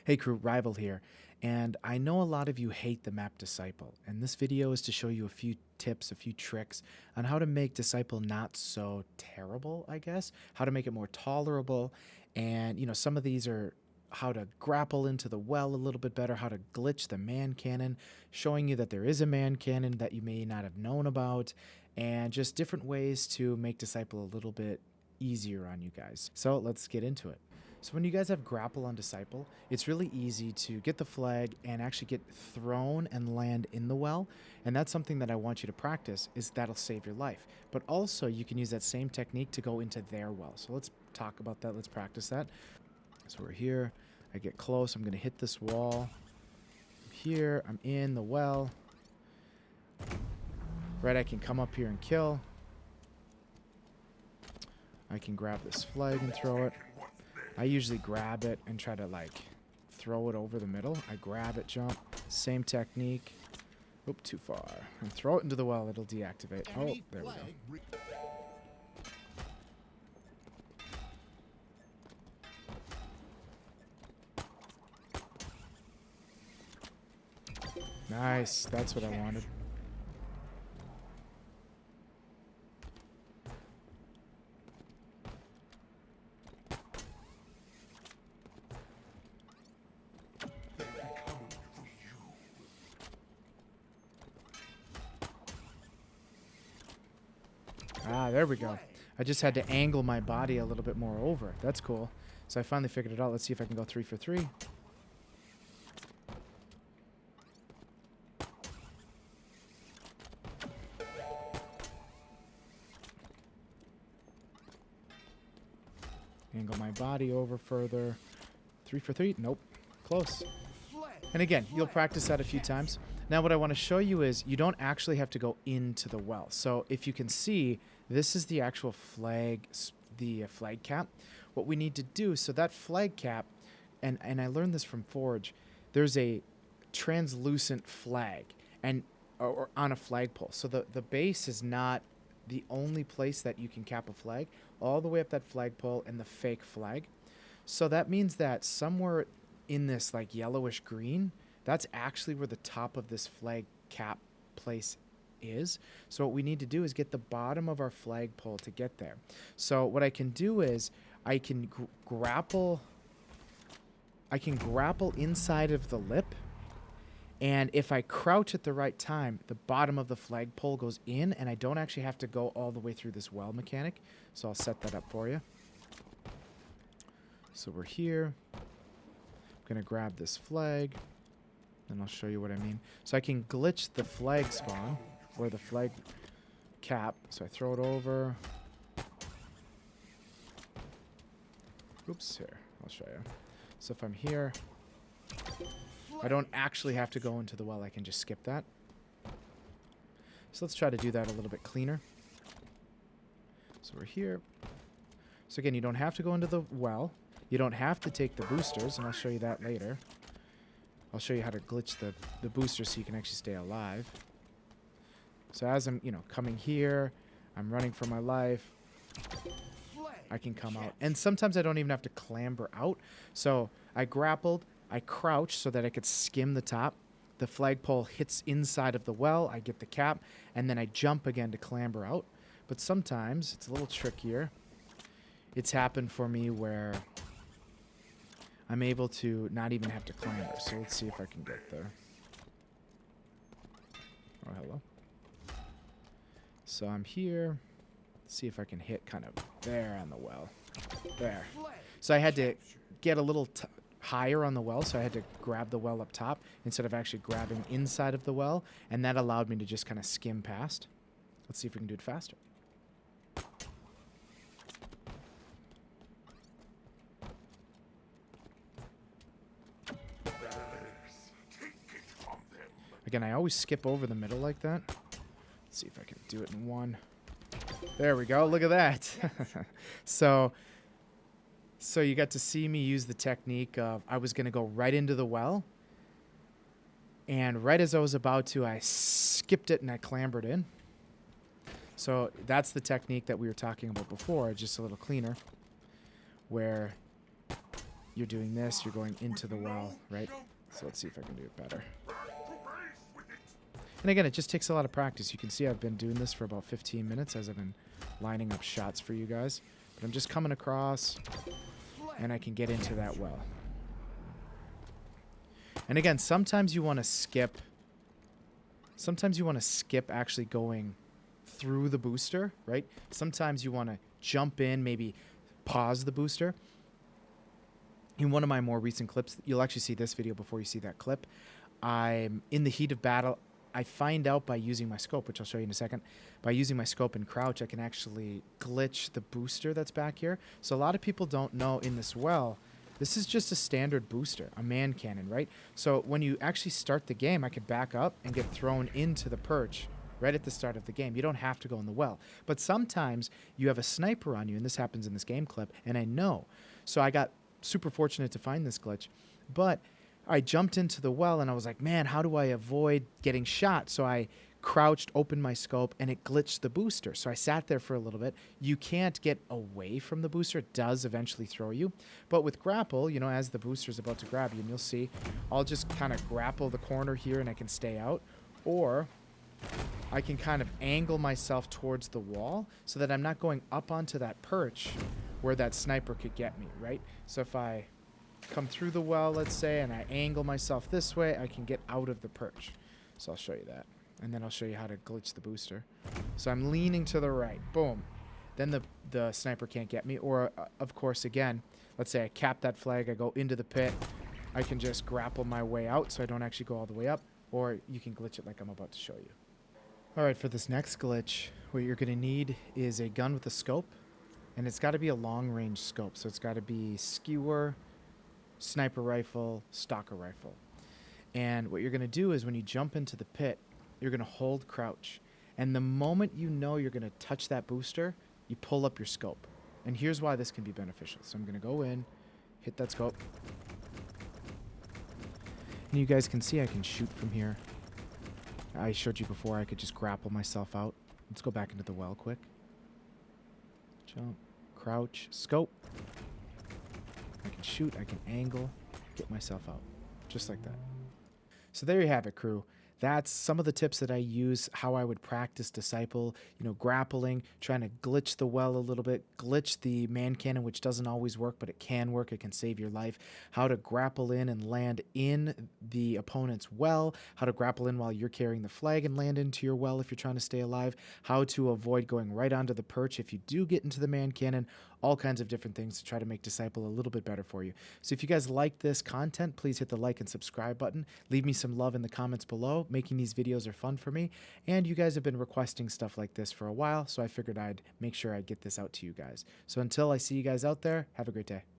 Hey crew, Rival here, and I know a lot of you hate the map Disciple, and this video is to show you a few tips, a few tricks on how to make Disciple not so terrible, I guess, how to make it more tolerable, and some of these are how to grapple into the well a little bit better, how to glitch the man cannon, showing you that there is a man cannon that you may not have known about, and just different ways to make Disciple a little bit easier on you guys. So let's get into it. So when you guys have grapple on Disciple, it's really easy to get the flag and actually get thrown and land in the well. And that's something that I want you to practice, is that'll save your life. But also you can use that same technique to go into their well. So let's talk about that. Let's practice that. So we're here. I get close. I'm going to hit this wall. I'm here. I'm in the well. Right, I can come up here and kill. I can grab this flag and throw it. I usually grab it and try to throw it over the middle. I grab it, jump, same technique. Oop, too far. And throw it into the well, it'll deactivate. Oh, there we go. Nice, that's what I wanted. Ah, there we go. I just had to angle my body a little bit more over. That's cool. So I finally figured it out. Let's see if I can go 3 for 3. Angle my body over further. 3 for 3. Nope. Close. And again, you'll practice that a few times. Now what I want to show you is you don't actually have to go into the well. So if you can see, this is the actual flag, the flag cap. What we need to do, so that flag cap, and I learned this from Forge, there's a translucent flag or on a flagpole. So the base is not the only place that you can cap a flag, all the way up that flagpole and the fake flag. So that means that somewhere in this yellowish green, that's actually where the top of this flag cap place is. So what we need to do is get the bottom of our flagpole to get there. So what I can do is I can grapple inside of the lip, and if I crouch at the right time, the bottom of the flagpole goes in, and I don't actually have to go all the way through this well mechanic. So I'll set that up for you. So we're here. I'm going to grab this flag, and I'll show you what I mean. So I can glitch the flag spawn, or the flag cap. So I throw it over. Oops, here. I'll show you. So if I'm here, I don't actually have to go into the well. I can just skip that. So let's try to do that a little bit cleaner. So we're here. So again, you don't have to go into the well. You don't have to take the boosters, and I'll show you that later. I'll show you how to glitch the boosters so you can actually stay alive. So as I'm, coming here, I'm running for my life. I can come out. And sometimes I don't even have to clamber out. So I grappled, I crouched so that I could skim the top. The flagpole hits inside of the well, I get the cap, and then I jump again to clamber out. But sometimes it's a little trickier. It's happened for me where I'm able to not even have to clamber. So let's see if I can get there. Oh, hello. So I'm here. Let's see if I can hit kind of there on the well. There. So I had to get a little higher on the well, so I had to grab the well up top instead of actually grabbing inside of the well, and that allowed me to just kind of skim past. Let's see if we can do it faster. Again, I always skip over the middle like that. Let's see if I can do it in one. There we go. Look at that. So you got to see me use the technique of I was going to go right into the well. And right as I was about to, I skipped it and I clambered in. So that's the technique that we were talking about before, just a little cleaner, where you're doing this, you're going into the well, right? So let's see if I can do it better. And again, it just takes a lot of practice. You can see I've been doing this for about 15 minutes as I've been lining up shots for you guys. But I'm just coming across, and I can get into that well. And again, sometimes you want to skip. Sometimes you want to skip actually going through the booster, right? Sometimes you want to jump in, maybe pause the booster. In one of my more recent clips, you'll actually see this video before you see that clip. I'm in the heat of battle. I find out by using my scope, which I'll show you in a second, by using my scope and crouch, I can actually glitch the booster that's back here. So a lot of people don't know in this well, this is just a standard booster, a man cannon, right? So when you actually start the game, I could back up and get thrown into the perch right at the start of the game. You don't have to go in the well. But sometimes you have a sniper on you, and this happens in this game clip, and I know. So I got super fortunate to find this glitch. But I jumped into the well, and I was like, man, how do I avoid getting shot? So I crouched, opened my scope, and it glitched the booster. So I sat there for a little bit. You can't get away from the booster. It does eventually throw you. But with grapple, you know, as the booster's about to grab you, and you'll see, I'll just kind of grapple the corner here, and I can stay out. Or I can kind of angle myself towards the wall so that I'm not going up onto that perch where that sniper could get me, right? So if I come through the well, let's say, and I angle myself this way, I can get out of the perch. So I'll show you that. And then I'll show you how to glitch the booster. So I'm leaning to the right. Boom. Then the sniper can't get me. Or, of course, again, let's say I cap that flag, I go into the pit. I can just grapple my way out so I don't actually go all the way up. Or you can glitch it like I'm about to show you. All right, for this next glitch, what you're going to need is a gun with a scope. And it's got to be a long-range scope. So it's got to be skewer, sniper rifle, stalker rifle. And what you're going to do is when you jump into the pit, you're going to hold crouch. And the moment you know you're going to touch that booster, you pull up your scope. And here's why this can be beneficial. So I'm going to go in, hit that scope. And you guys can see I can shoot from here. I showed you before I could just grapple myself out. Let's go back into the well quick. Jump, crouch, scope. I can shoot, I can angle, get myself out. Just like that. So there you have it, crew. That's some of the tips that I use, how I would practice Disciple, you know, grappling, trying to glitch the well a little bit, glitch the man cannon, which doesn't always work, but it can work. It can save your life. How to grapple in and land in the opponent's well, how to grapple in while you're carrying the flag and land into your well if you're trying to stay alive, how to avoid going right onto the perch if you do get into the man cannon, all kinds of different things to try to make Disciple a little bit better for you. So if you guys like this content, please hit the like and subscribe button. Leave me some love in the comments below. Making these videos are fun for me, and you guys have been requesting stuff like this for a while, so I figured I'd make sure I get this out to you guys. So until I see you guys out there, have a great day.